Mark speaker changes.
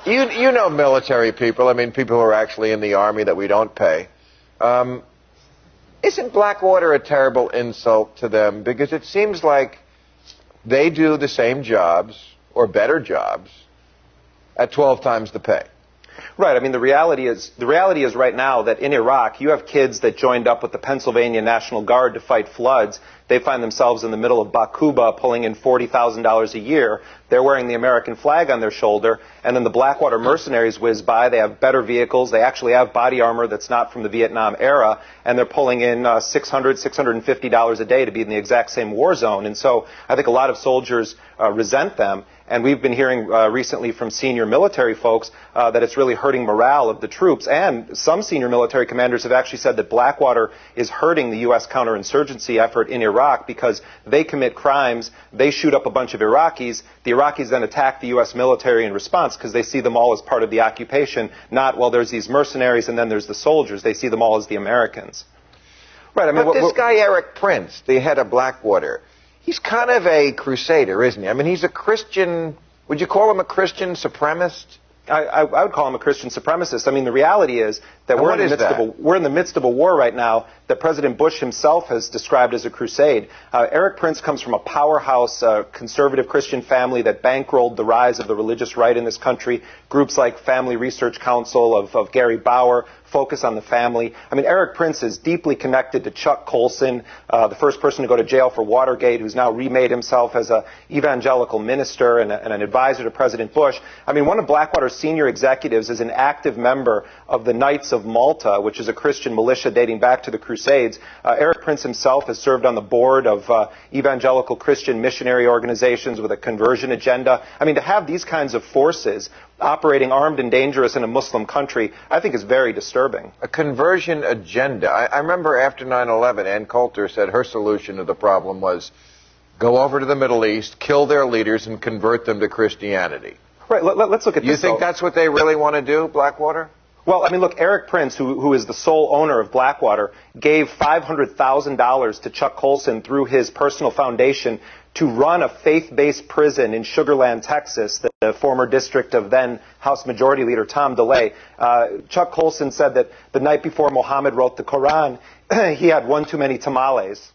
Speaker 1: You know military people, I mean people who are actually in the Army that we don't pay. Isn't Blackwater a terrible insult to them? Because it seems like they do the same jobs, or better jobs, at 12 times the pay.
Speaker 2: Right. I mean, the reality is right now that in Iraq, you have kids that joined up with the Pennsylvania National Guard to fight floods. They find themselves in the middle of Bakuba pulling in $40,000 a year. They're wearing the American flag on their shoulder. And then the Blackwater mercenaries whiz by. They have better vehicles. They actually have body armor that's not from the Vietnam era. And they're pulling in $600, $650 a day to be in the exact same war zone. And so I think a lot of soldiers resent them. And we've been hearing recently from senior military folks that it's really hurting morale of the troops. And some senior military commanders have actually said that Blackwater is hurting the U.S. counterinsurgency effort in Iraq because they commit crimes, they shoot up a bunch of Iraqis, the Iraqis then attack the U.S. military in response because they see them all as part of the occupation, not, well, there's these mercenaries and then there's the soldiers. They see them all as the Americans.
Speaker 1: Right. I mean, but this guy Eric Prince, the head of Blackwater, he's kind of a crusader, isn't he? I mean, he's a Christian, would you call him a Christian supremacist?
Speaker 2: I would call him a Christian supremacist. I mean, the reality is that we're in the midst of a war right now that President Bush himself has described as a crusade. Eric Prince comes from a powerhouse conservative Christian family that bankrolled the rise of the religious right in this country. Groups like Family Research Council of Gary Bauer focus on the family. I mean, Eric Prince is deeply connected to Chuck Colson, the first person to go to jail for Watergate, who's now remade himself as an evangelical minister and an advisor to President Bush. I mean, one of Blackwater's senior executives is an active member of the Knights of Malta, which is a Christian militia dating back to the Crusades. Eric Prince himself has served on the board of evangelical Christian missionary organizations with a conversion agenda. I mean, to have these kinds of forces operating armed and dangerous in a Muslim country, I think is very disturbing.
Speaker 1: A conversion agenda. I remember after 9/11, Ann Coulter said her solution to the problem was go over to the Middle East, kill their leaders, and convert them to Christianity.
Speaker 2: Right, let's look at this.
Speaker 1: You think that's what they really want to do, Blackwater?
Speaker 2: Well, I mean, look, Eric Prince, who is the sole owner of Blackwater, gave $500,000 to Chuck Colson through his personal foundation to run a faith-based prison in Sugar Land, Texas, the former district of then House Majority Leader Tom DeLay. Chuck Colson said that the night before Muhammad wrote the Quran, he had one too many tamales.